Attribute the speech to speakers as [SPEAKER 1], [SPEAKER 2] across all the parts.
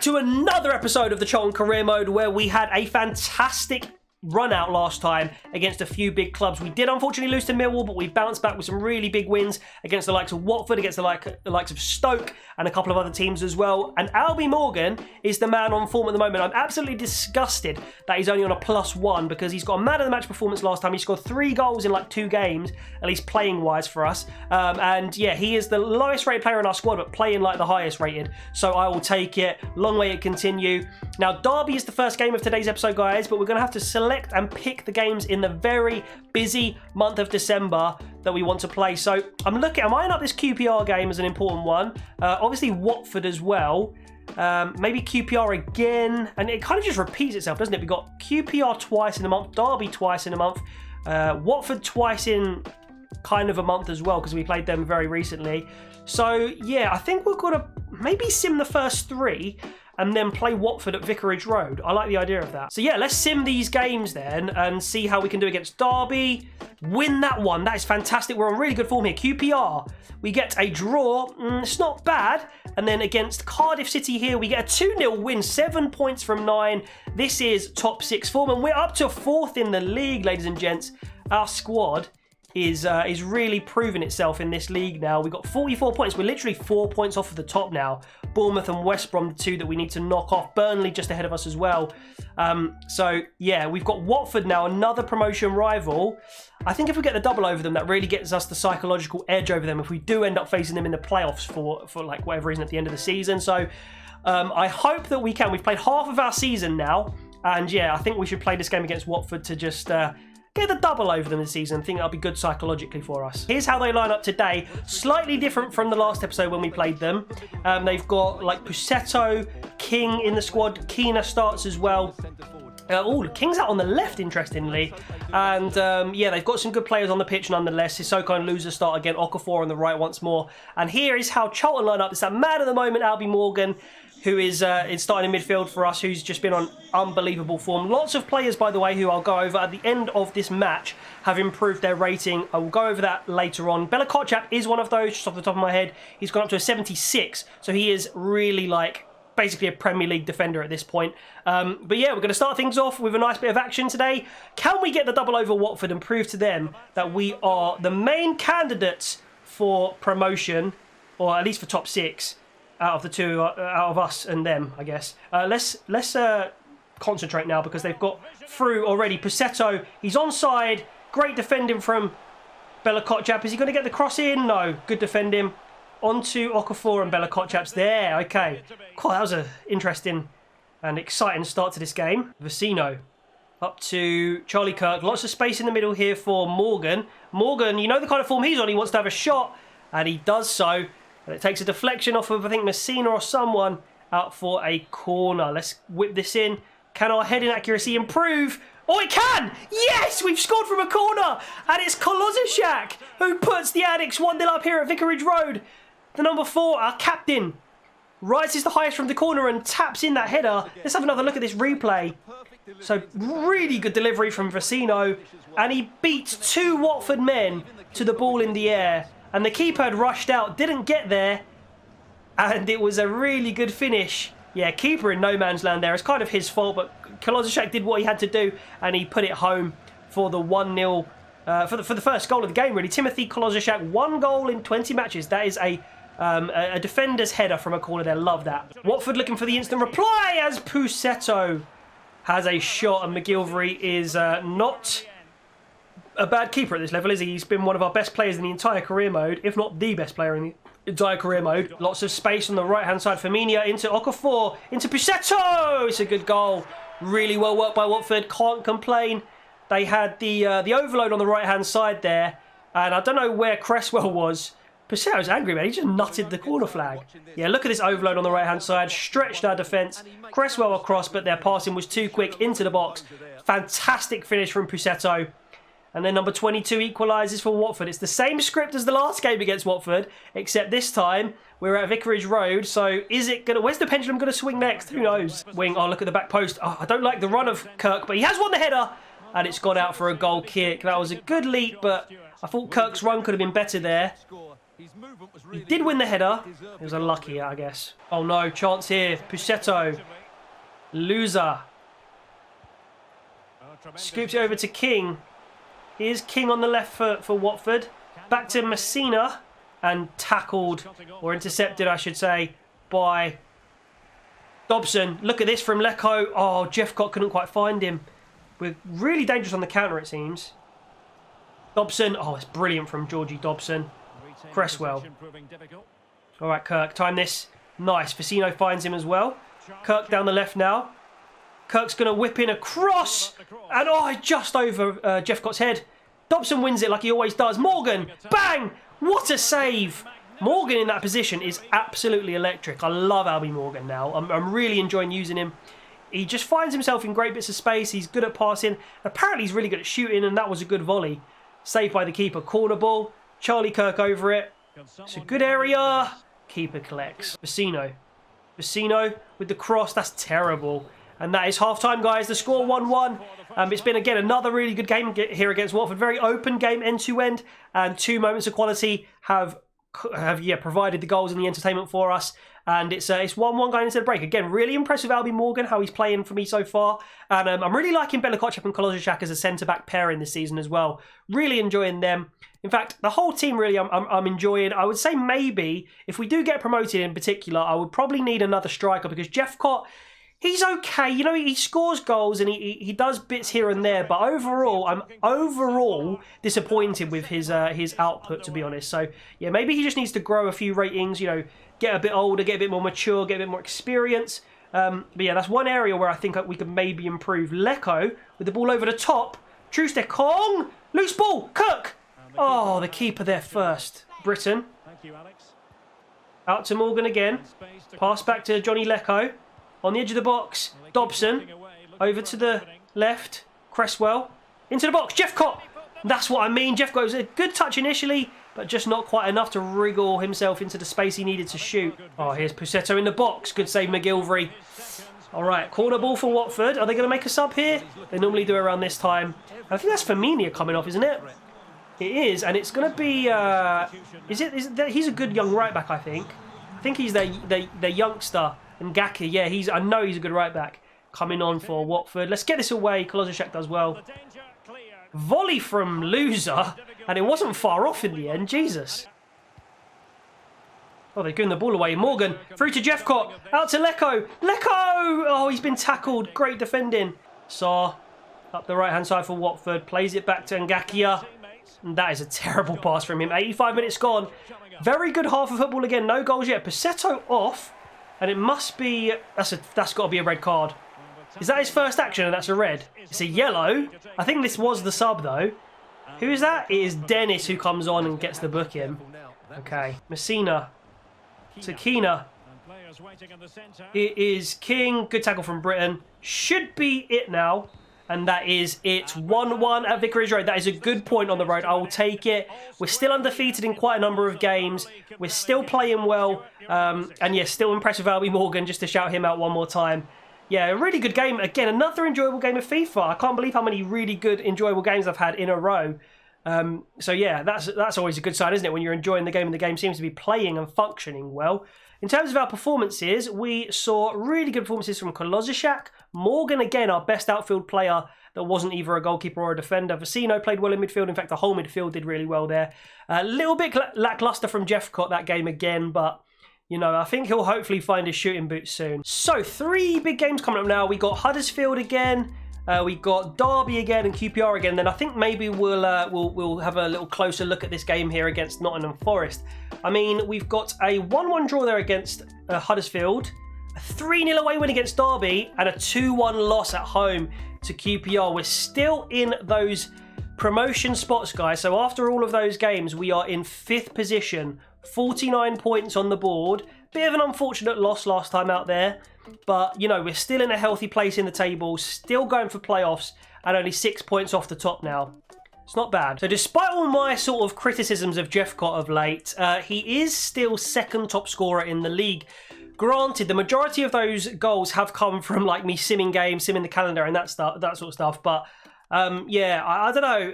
[SPEAKER 1] back to another episode of the Charlton Career Mode where we had a fantastic run out last time against a few big clubs. We did unfortunately lose to Millwall, but we bounced back with some really big wins against the likes of Watford, against the likes of Stoke, and a couple of other teams as well. And Albie Morgan is the man on form at the moment. I'm absolutely disgusted that he's only on a +1 because he's got a man of the match performance last time. He scored 3 goals in like 2 games, at least playing wise for us. And yeah, he is the lowest rated player in our squad, but playing like the highest rated. So I will take it. Long way it continue. Now, Derby is the first game of today's episode, guys, but we're going to have to select and pick the games in the very busy month of December that we want to play. So I'm eyeing up this QPR game as an important one. Obviously Watford as well. Maybe QPR again, and it kind of just repeats itself, doesn't it? We've got QPR twice in a month, Derby twice in a month, Watford twice in kind of a month as well because we played them very recently. So yeah, I think we're going to maybe sim the first 3 and then play Watford at Vicarage Road. I like the idea of that. So yeah, let's sim these games then and see how we can do against Derby. Win that one. That is fantastic. We're on really good form here. QPR, we get a draw. It's not bad. And then against Cardiff City here, we get a 2-0 win. 7 points from 9. This is top 6 form. And we're up to 4th in the league, ladies and gents. Our squad is really proving itself in this league now. We've got 44 points. We're literally 4 points off of the top now. Bournemouth and West Brom, the 2 that we need to knock off. Burnley just ahead of us as well. So yeah, we've got Watford now, another promotion rival. I think if we get the double over them, that really gets us the psychological edge over them if we do end up facing them in the playoffs for like whatever reason at the end of the season. So I hope that we can. We've played half of our season now. And yeah, I think we should play this game against Watford to just get the double over them this season. I think that'll be good psychologically for us. Here's how they line up today. Slightly different from the last episode when we played them. They've got like Pusetto, King in the squad. Keena starts as well. King's out on the left, interestingly. And yeah, they've got some good players on the pitch nonetheless. Sissoko and Loser start again. Okafor on the right once more. And here is how Charlton line up. It's that man of the moment, Albie Morgan, who is starting in midfield for us, who's just been on unbelievable form. Lots of players, by the way, who I'll go over at the end of this match have improved their rating. I will go over that later on. Bella Kotchap is one of those, just off the top of my head. He's gone up to a 76, so he is really like basically a Premier League defender at this point. But yeah, we're going to start things off with a nice bit of action today. Can we get the double over Watford and prove to them that we are the main candidates for promotion, or at least for top 6? Out of the 2, out of us and them, I guess. Let's concentrate now because they've got through already. Pusetto, he's onside. Great defending from Bella Kotchap. Is he going to get the cross in? No. Good defending. Onto Okafor and Bella Kotchap's there. Okay. Cool, that was an interesting and exciting start to this game. Vecino up to Charlie Kirk. Lots of space in the middle here for Morgan. Morgan, you know the kind of form he's on. He wants to have a shot, and he does so. And it takes a deflection off of, I think, Messina or someone out for a corner. Let's whip this in. Can our heading accuracy improve? Oh, it can! Yes! We've scored from a corner! And it's Kolozishak who puts the Addicts 1-0 up here at Vicarage Road. The number 4, our captain, rises the highest from the corner and taps in that header. Let's have another look at this replay. So, really good delivery from Vecino. And he beats 2 Watford men to the ball in the air. And the keeper had rushed out, didn't get there, and it was a really good finish. Yeah, keeper in no man's land there. It's kind of his fault, but Kolozishak did what he had to do, and he put it home for the 1-0, for the first goal of the game, really. Timothy Kolozishak, 1 goal in 20 matches. That is a defender's header from a corner there. Love that. Watford looking for the instant reply as Pusetto has a shot, and McGilvery is not a bad keeper at this level, is he? He's been one of our best players in the entire career mode, if not the best player in the entire career mode. Lots of space on the right-hand side for Mina, into Okafor, into Pusetto! It's a good goal. Really well worked by Watford. Can't complain. They had the overload on the right-hand side there, and I don't know where Cresswell was. Pusetto's angry, man. He just nutted the corner flag. Yeah, look at this overload on the right-hand side. Stretched our defence. Cresswell across, but their passing was too quick into the box. Fantastic finish from Pusetto. And then number 22 equalises for Watford. It's the same script as the last game against Watford, except this time we're at Vicarage Road. So is it going to... Where's the pendulum going to swing next? Who knows? Wing. Oh, look at the back post. Oh, I don't like the run of Kirk, but he has won the header. And it's gone out for a goal kick. That was a good leap, but I thought Kirk's run could have been better there. He did win the header. It was unlucky, I guess. Oh no, chance here. Pusetto. Loser. Scoops it over to King. Here's King on the left foot for Watford. Back to Messina. And tackled, or intercepted, I should say, by Dobson. Look at this from Lecco. Oh, Jeffcott couldn't quite find him. We're really dangerous on the counter, it seems. Dobson. Oh, it's brilliant from Georgie Dobson. Cresswell. All right, Kirk. Time this. Nice. Vecino finds him as well. Kirk down the left now. Kirk's going to whip in a cross. And oh, just over Jeffcott's head. Dobson wins it like he always does. Morgan. Bang. What a save. Morgan in that position is absolutely electric. I love Albie Morgan now. I'm really enjoying using him. He just finds himself in great bits of space. He's good at passing. Apparently he's really good at shooting, and that was a good volley. Saved by the keeper. Corner ball. Charlie Kirk over it. It's a good area. Keeper collects. Vecino. Vecino with the cross. That's terrible. And that is half-time, guys. The score 1-1. It's been, again, another really good game here against Watford. Very open game, end-to-end. And 2 moments of quality have provided the goals and the entertainment for us. And it's 1-1 going into the break. Again, really impressive Albie Morgan, how he's playing for me so far. And I'm really liking Bella Kotchap and Kolozicak as a centre-back pairing this season as well. Really enjoying them. In fact, the whole team really I'm enjoying. I would say maybe, if we do get promoted in particular, I would probably need another striker because Jeffcott... He's okay, you know, he scores goals and he does bits here and there, but overall, I'm overall disappointed with his output, to be honest. So, yeah, maybe he just needs to grow a few ratings, you know, get a bit older, get a bit more mature, get a bit more experience. But yeah, that's one area where I think we could maybe improve. Lecco with the ball over the top. Truste Kong, loose ball, Cook. Oh, the keeper there first. Britton. Out to Morgan again. Pass back to Johnny Lecco. On the edge of the box, Dobson, over to the left, Cresswell, into the box, Jeffcott. That's what I mean, Jeffcott was a good touch initially, but just not quite enough to wriggle himself into the space he needed to shoot. Oh, here's Pusetto in the box, good save McGilvery. All right, corner ball for Watford. Are they going to make a sub here? They normally do around this time. I think that's Firmino coming off, isn't it? It is, and it's going to be, he's a good young right back, I think. I think he's their youngster. And Gaki, yeah, I know he's a good right back. Coming on for Watford. Let's get this away. Kolozicak does well. Volley from Loser. And it wasn't far off in the end. Jesus. Oh, they're giving the ball away. Morgan, through to Jeffcott. Out to Lecco. Lecco! Oh, he's been tackled. Great defending. Saar, up the right-hand side for Watford. Plays it back to Ngakia. And that is a terrible pass from him. 85 minutes gone. Very good half of football again. No goals yet. Pusetto off. And it must be... That's got to be a red card. Is that his first action and that's a red? It's a yellow. I think this was the sub, though. Who is that? It is Dennis who comes on and gets the booking. Okay. Messina. To Keena. It is King. Good tackle from Britain. Should be it now. And that is it. 1-1 at Vicarage Road. That is a good point on the road. I will take it. We're still undefeated in quite a number of games. We're still playing well. And yeah, still impressive Albie Morgan, just to shout him out one more time. Yeah, a really good game. Again, another enjoyable game of FIFA. I can't believe how many really good, enjoyable games I've had in a row. So yeah, that's always a good sign, isn't it? When you're enjoying the game and the game seems to be playing and functioning well. In terms of our performances, we saw really good performances from Kolozicak. Morgan, again, our best outfield player that wasn't either a goalkeeper or a defender. Vecino played well in midfield. In fact, the whole midfield did really well there. A little bit lacklustre from Jeffcott that game again, but... you know, I think he'll hopefully find his shooting boots soon. So, 3 big games coming up now. We got Huddersfield again, we got Derby again, and QPR again. Then I think maybe we'll have a little closer look at this game here against Nottingham Forest. I mean, we've got a 1-1 draw there against Huddersfield, a 3-0 away win against Derby, and a 2-1 loss at home to QPR. We're still in those promotion spots, guys. So after all of those games, we are in 5th position. 49 points on the board. Bit of an unfortunate loss last time out there. But, you know, we're still in a healthy place in the table. Still going for playoffs. And only 6 points off the top now. It's not bad. So despite all my sort of criticisms of Jeffcott of late, he is still 2nd top scorer in the league. Granted, the majority of those goals have come from like me simming games, simming the calendar and that sort of stuff. But yeah, I don't know.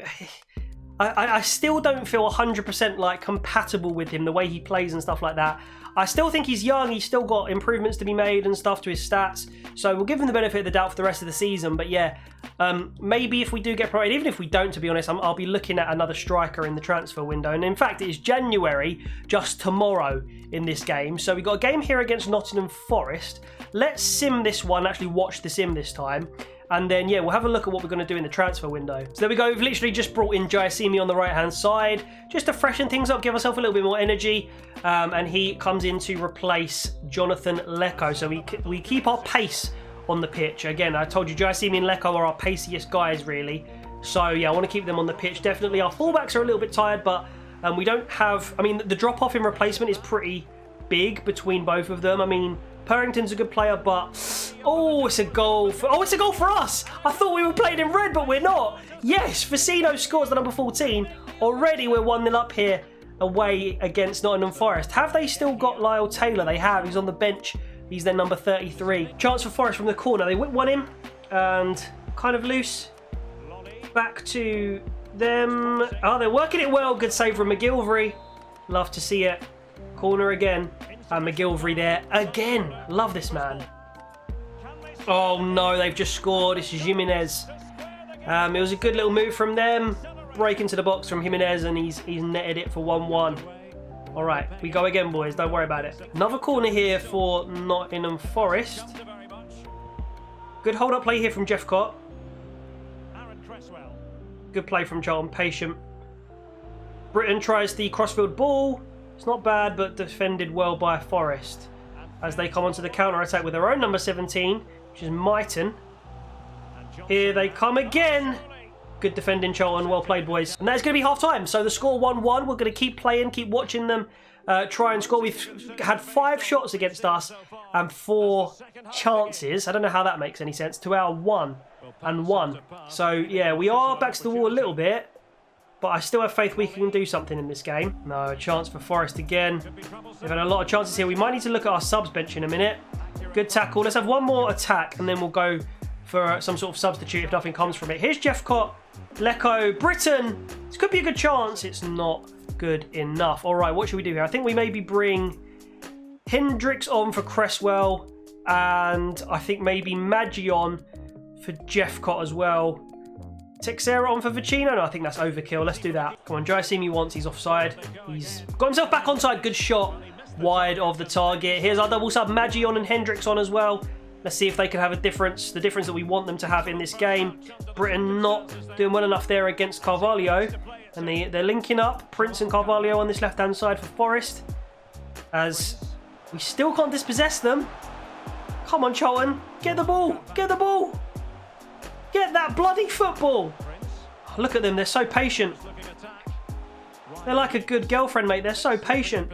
[SPEAKER 1] I still don't feel 100% like compatible with him, the way he plays and stuff like that. I still think he's young, he's still got improvements to be made and stuff to his stats, so we'll give him the benefit of the doubt for the rest of the season. But yeah, maybe if we do get promoted, even if we don't, to be honest, I'll be looking at another striker in the transfer window. And in fact, it is January, just tomorrow in this game. So we've got a game here against Nottingham Forest. Let's sim this one, actually watch the sim this time. And then, yeah, we'll have a look at what we're going to do in the transfer window. So there we go. We've literally just brought in Giacchini on the right-hand side, just to freshen things up, give ourselves a little bit more energy. And he comes in to replace Jonathan Lecco. So we keep our pace on the pitch. Again, I told you Giacchini and Lecco are our paciest guys, really. So, yeah, I want to keep them on the pitch. Definitely, our fullbacks are a little bit tired, but we don't have... I mean, the drop-off in replacement is pretty big between both of them. I mean... Purrington's a good player, but... Oh, it's a goal for... Oh, it's a goal for us! I thought we were playing in red, but we're not. Yes, Vecino scores the number 14. Already we're 1-0 up here away against Nottingham Forest. Have they still got Lyle Taylor? They have. He's on the bench. He's their number 33. Chance for Forest from the corner. They whip one in and kind of loose. Back to them. Oh, they're working it well. Good save from McGilvery. Love to see it. Corner again. And McGilvery there again. Love this man. Oh no, they've just scored. It's Jimenez. It was a good little move from them. Break into the box from Jimenez, and he's netted it for 1-1. All right, we go again, boys. Don't worry about it. Another corner here for Nottingham Forest. Good hold-up play here from Jeffcott. Good play from Charlton. Patient. Britton tries the crossfield ball. It's not bad, but defended well by Forest as they come onto the counter-attack with their own number 17, which is Mighton. Here they come again. Good defending, Charlton. Well played, boys. And that's going to be half-time. So the score 1-1. We're going to keep playing, keep watching them try and score. We've had 5 shots against us and 4 chances. I don't know how that makes any sense. To our 1 and 1. So, yeah, we are back to the wall a little bit. But I still have faith we can do something in this game. No, a chance for Forest again. We've had a lot of chances here. We might need to look at our subs bench in a minute. Good tackle. Let's have one more attack and then we'll go for some sort of substitute if nothing comes from it. Here's Jeffcott, Lecco, Britton. This could be a good chance. It's not good enough. All right, what should we do here? I think we maybe bring Hendricks on for Cresswell and I think maybe Maggi on for Jeffcott as well. Texera on for Vecino? No, I think that's overkill. Let's do that. Come on, Giacchini once. He's offside. He's got himself back onside. Good shot. Wide of the target. Here's our double sub. Maggi on and Hendricks on as well. Let's see if they can have a difference. The difference that we want them to have in this game. Britain not doing well enough there against Carvalho. And they're linking up. Prince and Carvalho on this left-hand side for Forest. As we still can't dispossess them. Come on, Charlton. Get the ball. Get the ball. Get that bloody football! Oh, look at them, they're so patient. They're like a good girlfriend, mate. They're so patient.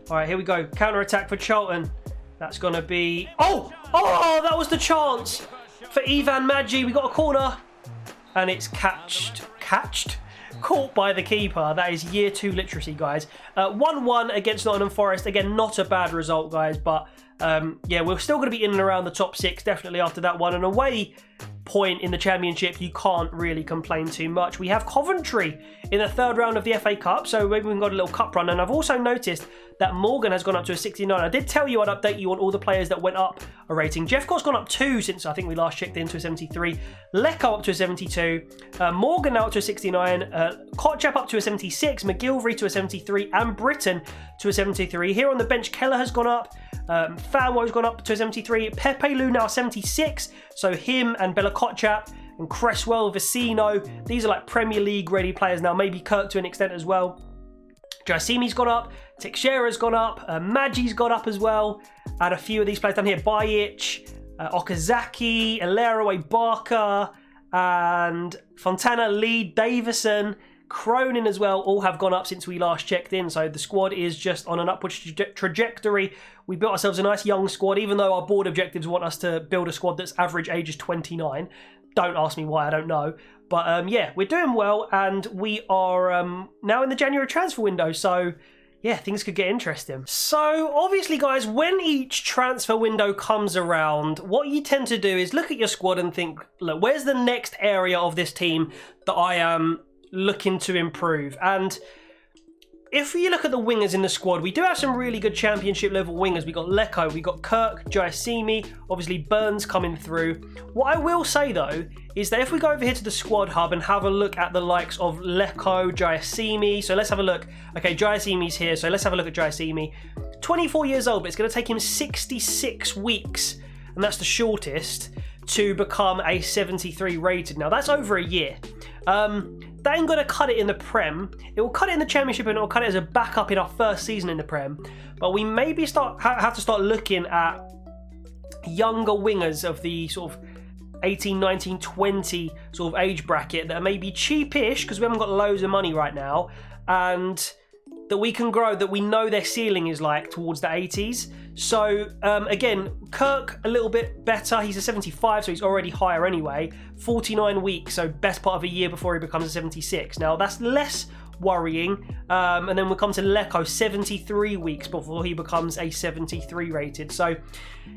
[SPEAKER 1] All right, here we go. Counter-attack for Charlton. That's going to be... Oh! Oh, that was the chance for Ivan Maggi. We got a corner. And it's catched? Caught by the keeper. That is year 2 literacy, guys. 1-1 against Nottingham Forest. Again, not a bad result, guys. But, yeah, we're still going to be in and around the top 6, definitely after that one. And away point in the Championship, you can't really complain too much. We have Coventry in the 3rd round of the FA Cup, so maybe we've got a little cup run. And I've also noticed that Morgan has gone up to a 69. I did tell you I'd update you on all the players that went up a rating. Jeffcott's gone up 2 since I think we last checked into a 73. Lecco up to a 72. Morgan now up to a 69. Kotchap up to a 76. McGilvery to a 73. And Britton to a 73. Here on the bench, Keller has gone up. Fanwo's gone up to a 73. Pepe Lu now 76. So him and Bella Kotchap and Cresswell, Vecino. These are like Premier League ready players now. Maybe Kirk to an extent as well. Giacchini's gone up. Texera's gone up. Maggi's gone up as well. And a few of these players down here. Bajic, Okazaki, Elleraway, Barker, and Fontana, Lee, Davison, Cronin as well, all have gone up since we last checked in. So the squad is just on an upward trajectory. We built ourselves a nice young squad, even though our board objectives want us to build a squad that's average age is 29. Don't ask me why, I don't know. But yeah, we're doing well, and we are now in the January transfer window. So yeah, things could get interesting. So obviously, guys, when each transfer window comes around, what you tend to do is look at your squad and think, look, where's the next area of this team that I am looking to improve. And if you look at the wingers in the squad, we do have some really good championship level wingers. We got Leko, we got Kirk, Jaisimi, obviously Burns coming through. What I will say though, is that if we go over here to the squad hub and have a look at the likes of Leko, Jaisimi. So let's have a look. Okay, Jaisimi's here, so let's have a look at Jaisimi. 24 years old, but it's going to take him 66 weeks, and that's the shortest, to become a 73 rated. Now that's over a year. That ain't gonna cut it in the Prem. It will cut it in the Championship, and it will cut it as a backup in our first season in the Prem. But we maybe have to start looking at younger wingers of the sort of 18, 19, 20 sort of age bracket that are maybe cheapish because we haven't got loads of money right now, and that we can grow, that we know their ceiling is like towards the 80s. So again, Kirk a little bit better. He's a 75, so he's already higher anyway. 49 weeks, so best part of a year before he becomes a 76. Now that's less worrying. And then we'll come to Leko, 73 weeks before he becomes a 73 rated. So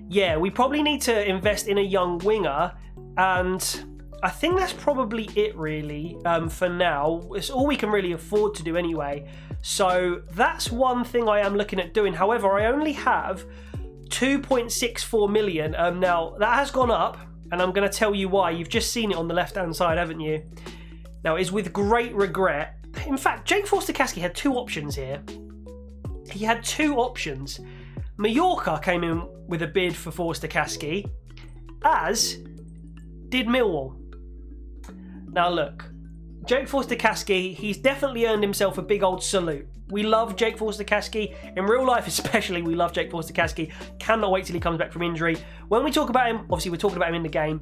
[SPEAKER 1] yeah, we probably need to invest in a young winger, and I think that's probably it really for now. It's all we can really afford to do anyway. So that's one thing I am looking at doing. However, I only have 2.64 million. Now that has gone up, and I'm going to tell you why. You've just seen it on the left-hand side, haven't you? Now, it's with great regret. In fact, Jake Forster-Caskey had two options here. He had two options. Mallorca came in with a bid for Forster-Caskey, as did Millwall. Now look, Jake Forster-Caskey, he's definitely earned himself a big old salute. We love Jake Forster-Caskey. In real life especially, we love Jake Forster-Caskey. Cannot wait till he comes back from injury. When we talk about him, obviously we're talking about him in the game,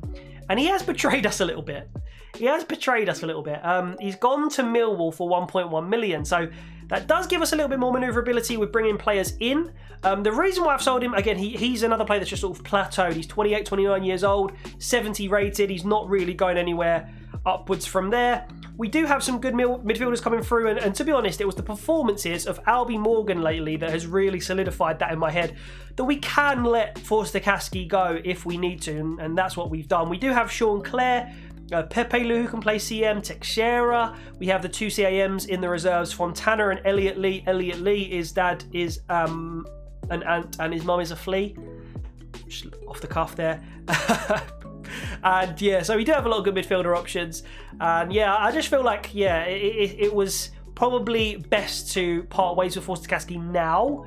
[SPEAKER 1] and he has betrayed us a little bit. He's gone to Millwall for 1.1 million, so that does give us a little bit more manoeuvrability with bringing players in. The reason why I've sold him, again, he's another player that's just sort of plateaued. He's 28, 29 years old, 70 rated. He's not really going anywhere upwards from there. We do have some good midfielders coming through, and to be honest, it was the performances of Albie Morgan lately that has really solidified that in my head, that we can let Forster-Caskey go if we need to, and that's what we've done. We do have Sean Clare, Pepe Lu, who can play CM, Teixeira. We have the two CAMs in the reserves, Fontana and Elliot Lee. Elliot Lee, his dad is an ant and his mum is a flea. Just off the cuff there. And yeah, so we do have a lot of good midfielder options. And yeah, I just feel like, yeah, it was probably best to part ways with Forster-Caskey now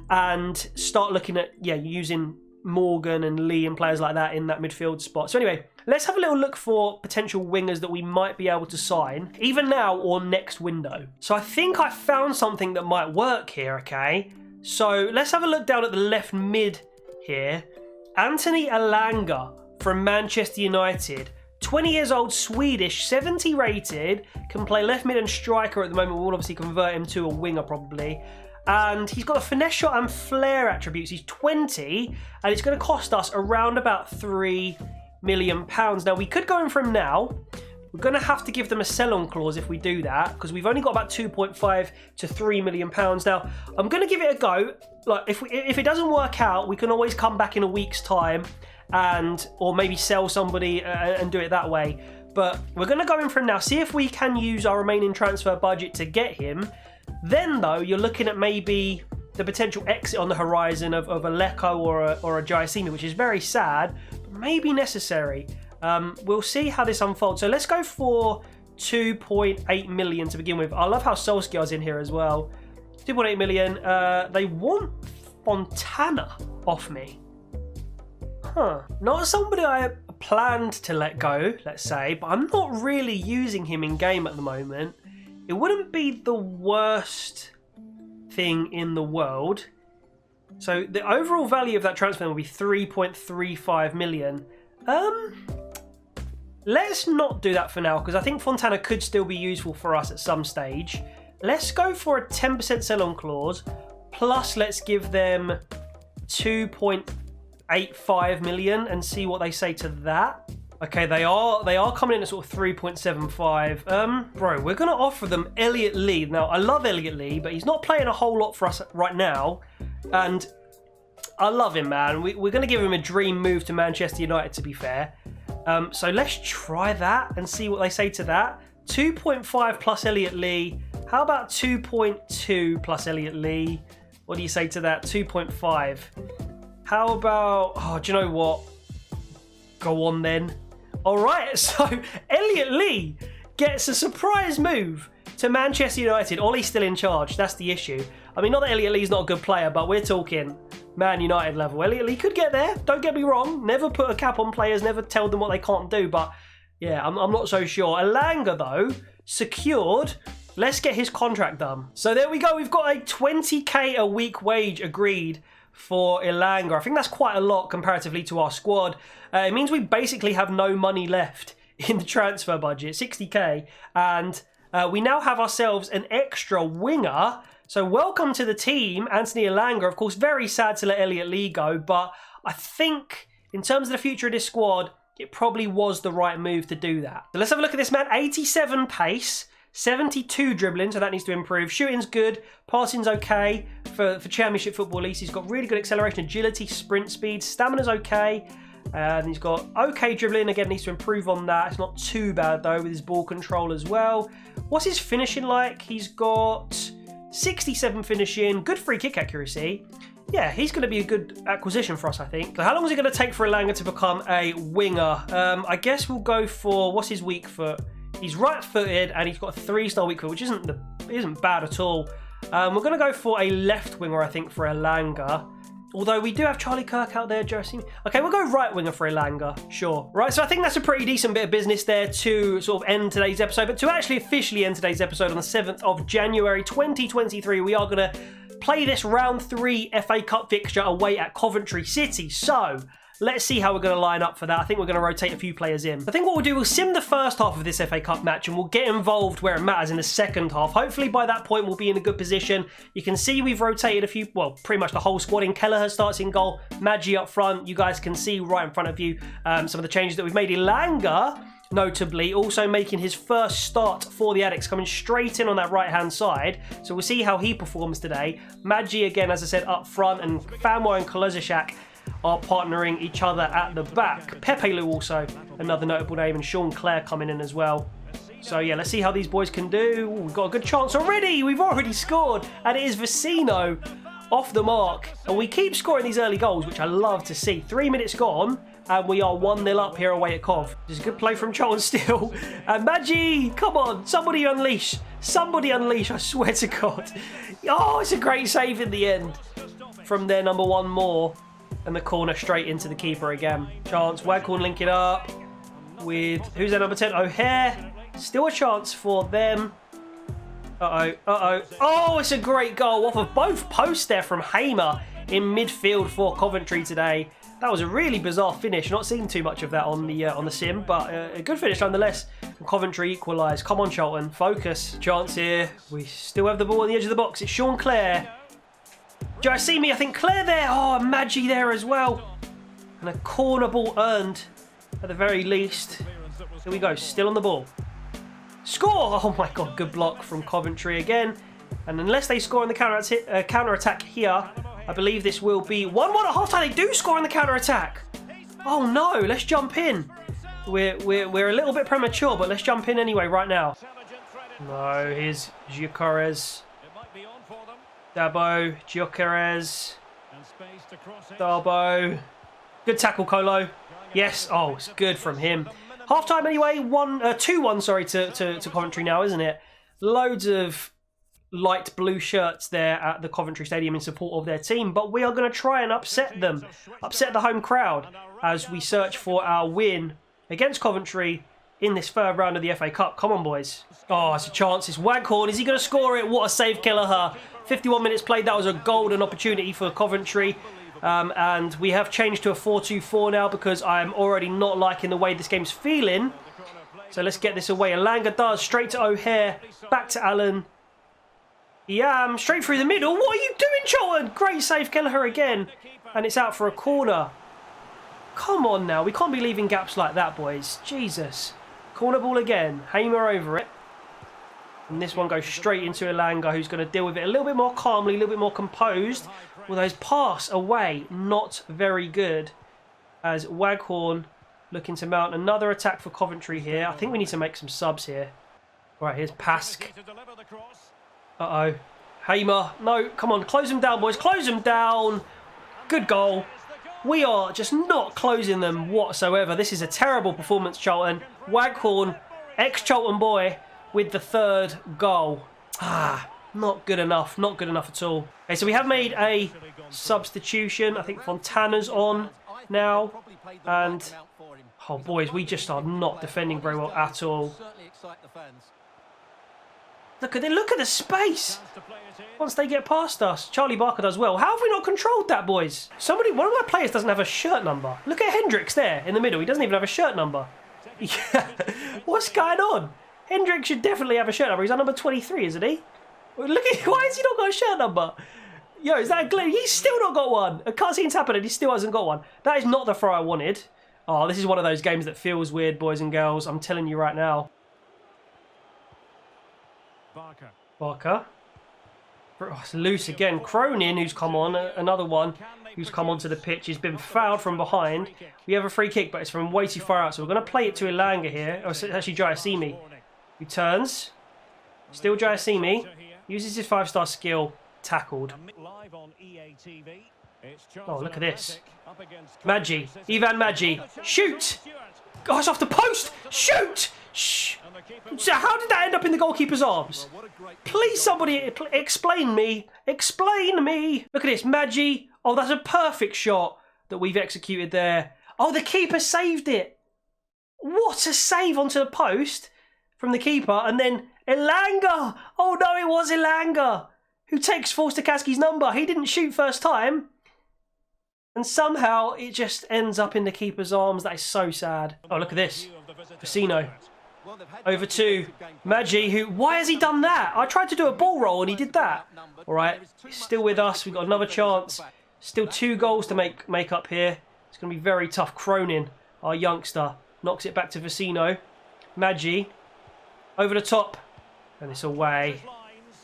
[SPEAKER 1] and start looking at, yeah, using Morgan and Lee and players like that in that midfield spot. So anyway, let's have a little look for potential wingers that we might be able to sign, either now or next window. So I think I found something that might work here, okay? So let's have a look down at the left mid here. Anthony Elanga from Manchester United. 20 years old, Swedish, 70 rated, can play left mid and striker at the moment. We'll obviously convert him to a winger probably. And he's got a finesse shot and flair attributes. He's 20, and it's going to cost us around about £3 million. Now, we could go in for him now. We're going to have to give them a sell-on clause if we do that, because we've only got about 2.5 to £3 million. Now, I'm going to give it a go. Like, if it doesn't work out, we can always come back in a week's time or maybe sell somebody and do it that way. But we're going to go in for him now, see if we can use our remaining transfer budget to get him. Then, though, you're looking at maybe the potential exit on the horizon of a Leko or a Jaisimi, which is very sad, but maybe necessary. We'll see how this unfolds. So let's go for 2.8 million to begin with. I love how Solskjaer's in here as well. 2.8 million. They want Fontana off me. Not somebody I planned to let go, let's say, but I'm not really using him in game at the moment. It wouldn't be the worst thing in the world. So the overall value of that transfer will be 3.35 million. Let's not do that for now, because I think Fontana could still be useful for us at some stage. Let's go for a 10% sell-on clause, plus let's give them 2.85 million and see what they say to that. Okay, they are coming in at sort of 3.75. Bro, we're going to offer them Elliot Lee. Now, I love Elliot Lee, but he's not playing a whole lot for us right now. And I love him, man. We're going to give him a dream move to Manchester United, to be fair. So let's try that and see what they say to that. 2.5 plus Elliot Lee. How about 2.2 plus Elliot Lee? What do you say to that? 2.5. How about... Oh, do you know what? Go on then. All right, so Elliot Lee gets a surprise move to Manchester United. Ollie's still in charge. That's the issue. I mean, not that Elliot Lee's not a good player, but we're talking Man United level. Elliot Lee could get there. Don't get me wrong. Never put a cap on players. Never tell them what they can't do. But yeah, I'm not so sure. Elanga, though, secured. Let's get his contract done. So there we go. We've got a 20k a week wage agreed for Elanga. I think that's quite a lot comparatively to our squad. It means we basically have no money left in the transfer budget, 60k, and we now have ourselves an extra winger. So welcome to the team, Anthony Elanga. Of course, very sad to let Elliot Lee go, but I think in terms of the future of this squad, it probably was the right move to do that. So let's have a look at this man. 87 pace, 72 dribbling, so that needs to improve. Shooting's good, passing's okay for Championship football at least. He's got really good acceleration, agility, sprint speed, stamina's okay. And he's got okay dribbling, again needs to improve on that. It's not too bad though with his ball control as well. What's his finishing like? He's got 67 finishing, good free kick accuracy. Yeah, he's going to be a good acquisition for us, I think. So how long is it going to take for Elanga to become a winger? I guess we'll go for, what's his weak foot? He's right-footed and he's got a 3-star weak foot, which isn't bad at all. We're going to go for a left winger, I think, for Elanga. Although we do have Charlie Kirk out there, Jesse. Okay, we'll go right winger for Elanga, sure. Right, so I think that's a pretty decent bit of business there to sort of end today's episode. But to actually officially end today's episode on the 7th of January 2023, we are going to play this round 3 FA Cup fixture away at Coventry City. So let's see how we're going to line up for that. I think we're going to rotate a few players in. I think what we'll do, we'll sim the first half of this FA Cup match and we'll get involved where it matters in the second half. Hopefully by that point we'll be in a good position. You can see we've rotated a few, well, pretty much the whole squad in. Kelleher starts in goal, Maggi up front. You guys can see right in front of you some of the changes that we've made. Elanga, notably, also making his first start for the Addicts, coming straight in on that right-hand side. So we'll see how he performs today. Maggi, again, as I said, up front, and Fanwa and Kolozishak are partnering each other at the back. Pepe Lu also another notable name, and Sean Clare coming in as well. So yeah, let's see how these boys can do. Ooh, we've got a good chance already. We've already scored, and it is Vecino off the mark. And we keep scoring these early goals, which I love to see. 3 minutes gone, and we are 1-0 up here away at Cov. This is a good play from Charlton still. And Maggi, come on, somebody unleash. Somebody unleash, I swear to God. Oh, it's a great save in the end. From their number one more. And the corner straight into the keeper again. Chance, Waghorn linking up with, who's their number 10? O'Hare. Still a chance for them. Oh, it's a great goal off of both posts there from Hamer in midfield for Coventry today. That was a really bizarre finish. Not seeing too much of that on the sim, but a good finish nonetheless. Coventry equalise. Come on, Charlton, focus. Chance here. We still have the ball on the edge of the box. It's Sean Clare. Do I see me? I think Clare there. Oh, and Maggi there as well. And a corner ball earned at the very least. Here we go. Still on the ball. Score! Oh my God, good block from Coventry again. And unless they score on the counter-attack here, I believe this will be 1-1 at half-time. They do score on the counter-attack. Oh no, let's jump in. We're a little bit premature, but let's jump in anyway right now. No, here's Gyökeres. Dabo, Gyökeres. Dabo. Good tackle, Colo. Yes, oh, it's good from him. Half-time anyway, 2-1, sorry, to Coventry now, isn't it? Loads of light blue shirts there at the Coventry Stadium in support of their team, but we are going to try and upset them, upset the home crowd as we search for our win against Coventry in this third round of the FA Cup. Come on, boys. Oh, it's a chance. It's Waghorn. Is he going to score it? What a save, Kelleher. 51 minutes played. That was a golden opportunity for Coventry. And we have changed to a 4-2-4 now because I'm already not liking the way this game's feeling. So let's get this away. Elanga does. Straight to O'Hare. Back to Allen. Yam. Straight through the middle. What are you doing, Charlton? Great save, Kelleher again. And it's out for a corner. Come on now. We can't be leaving gaps like that, boys. Jesus. Corner ball again. Hamer over it. And this one goes straight into Elanga, who's going to deal with it a little bit more calmly, a little bit more composed. Although his pass away, not very good. As Waghorn looking to mount another attack for Coventry here. I think we need to make some subs here. Right, here's Pask. Uh-oh. Hamer. No, come on. Close them down, boys. Close them down. Good goal. We are just not closing them whatsoever. This is a terrible performance, Charlton. Waghorn, ex-Charlton boy, with the 3rd goal. Not good enough. Not good enough at all. Okay, so we have made a substitution. I think Fontana's on now. And, oh, boys, we just are not defending very well at all. Look at the space. Once they get past us, Charlie Barker does well. How have we not controlled that, boys? One of my players doesn't have a shirt number. Look at Hendricks there in the middle. He doesn't even have a shirt number. What's going on? Hendricks should definitely have a shirt number. He's on number 23, isn't he? Look at, why has he not got a shirt number? Yo, is that a glitch? He's still not got one. A cutscene's happened and he still hasn't got one. That is not the throw I wanted. Oh, this is one of those games that feels weird, boys and girls. I'm telling you right now. Barker. Oh, it's loose again. Cronin, who's come on, another one who's come onto the pitch, has been fouled from behind. We have a free kick, but it's from way too far out, so we're going to play it to Elanga here. Oh, it's actually Jayasimi, who turns. Still Jayasimi. Uses his 5-star skill. Tackled. Oh, look at this. Maggi. Ivan Maggi. Shoot! Oh, it's off the post! Shoot! Shh! So how did that end up in the goalkeeper's arms? Please, somebody explain me. Explain me. Look at this. Maggi. Oh, that's a perfect shot that we've executed there. Oh, the keeper saved it. What a save onto the post from the keeper. And then Elanga. Oh, no, it was Elanga who takes Forster-Kaski's number. He didn't shoot first time. And somehow it just ends up in the keeper's arms. That is so sad. Oh, look at this. Vecino. Over to Maggi, who... Why has he done that? I tried to do a ball roll and he did that. All right, he's still with us. We've got another chance. Still 2 goals to make up here. It's going to be very tough. Cronin, our youngster, knocks it back to Vecino. Maggi, over the top. And it's away.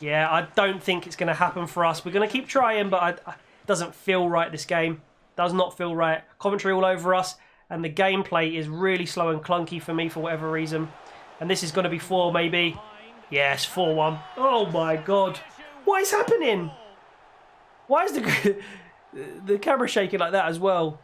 [SPEAKER 1] Yeah, I don't think it's going to happen for us. We're going to keep trying, but it doesn't feel right, this game. Does not feel right. Coventry all over us. And the gameplay is really slow and clunky for me for whatever reason. And this is going to be 4, maybe. Yes, 4-1. Oh, my God. What is happening? Why is the camera shaking like that as well?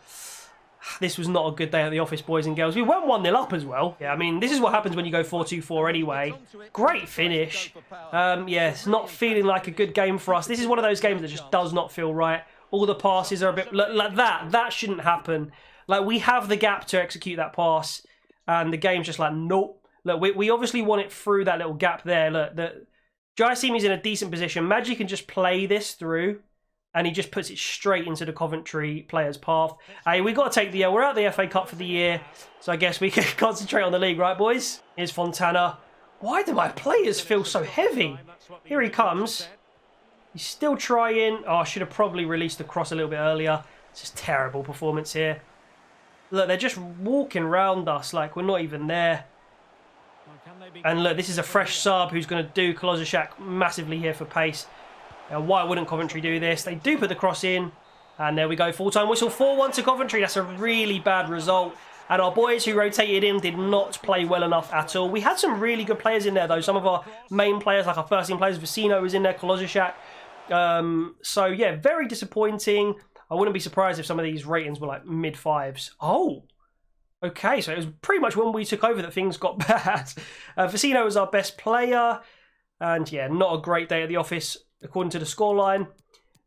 [SPEAKER 1] This was not a good day at the office, boys and girls. We went 1-0 up as well. Yeah, I mean, this is what happens when you go 4-2-4 anyway. Great finish. Yeah, it's not feeling like a good game for us. This is one of those games that just does not feel right. All the passes are a bit like that. That shouldn't happen. Like, we have the gap to execute that pass. And the game's just like, nope. Look, we obviously want it through that little gap there. Look, Jayasimi's in a decent position. Maggi can just play this through. And he just puts it straight into the Coventry player's path. Hey, we've got to take the... We're out of the FA Cup for the year. So I guess we can concentrate on the league, right, boys? Here's Fontana. Why do my players feel so heavy? Here he comes. He's still trying. Oh, I should have probably released the cross a little bit earlier. It's just terrible performance here. Look, they're just walking around us like we're not even there. And look, this is a fresh sub who's going to do Kolozishak massively here for pace. Now, why wouldn't Coventry do this? They do put the cross in. And there we go. Full-time whistle. 4-1 to Coventry. That's a really bad result. And our boys who rotated in did not play well enough at all. We had some really good players in there, though. Some of our main players, like our first-team players, Vecino was in there, Kolozishak. So, yeah, very disappointing. I wouldn't be surprised if some of these ratings were like mid-5s. Oh, okay. So it was pretty much when we took over that things got bad. Vecino was our best player. And yeah, not a great day at the office, according to the scoreline.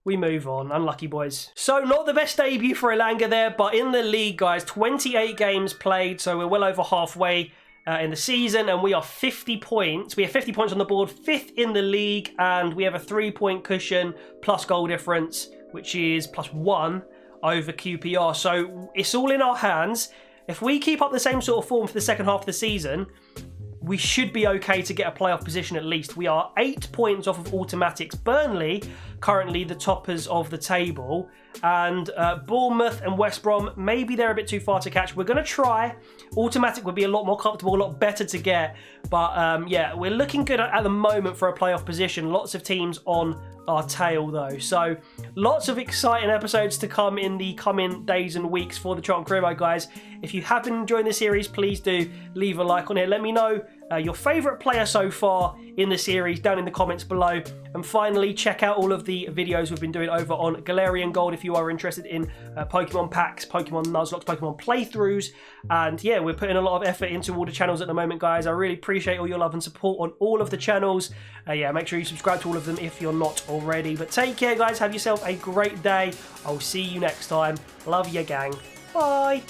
[SPEAKER 1] We move on. Unlucky boys. So not the best debut for Elanga there, but in the league, guys, 28 games played. So we're well over halfway in the season, and we are 50 points. We have 50 points on the board, 5th in the league, and we have a 3-point cushion plus goal difference, which is +1 over QPR. So it's all in our hands. If we keep up the same sort of form for the second half of the season, we should be okay to get a playoff position at least. We are 8 points off of automatics. Burnley, currently the toppers of the table. And Bournemouth and West Brom, maybe they're a bit too far to catch. We're going to try. Automatic would be a lot more comfortable, a lot better to get. But yeah, we're looking good at the moment for a playoff position. Lots of teams on our tail though. So lots of exciting episodes to come in the coming days and weeks for the Charlton Career Mode, guys. If you have been enjoying the series, please do leave a like on it. Let me know your favourite player so far in the series down in the comments below. And finally, check out all of the videos we've been doing over on Galarian Gold if you are interested in Pokemon packs, Pokemon Nuzlocke, Pokemon playthroughs. And yeah, we're putting a lot of effort into all the channels at the moment, guys. I really appreciate all your love and support on all of the channels. Yeah, make sure you subscribe to all of them if you're not already. But take care, guys. Have yourself a great day. I'll see you next time. Love ya, gang. Bye.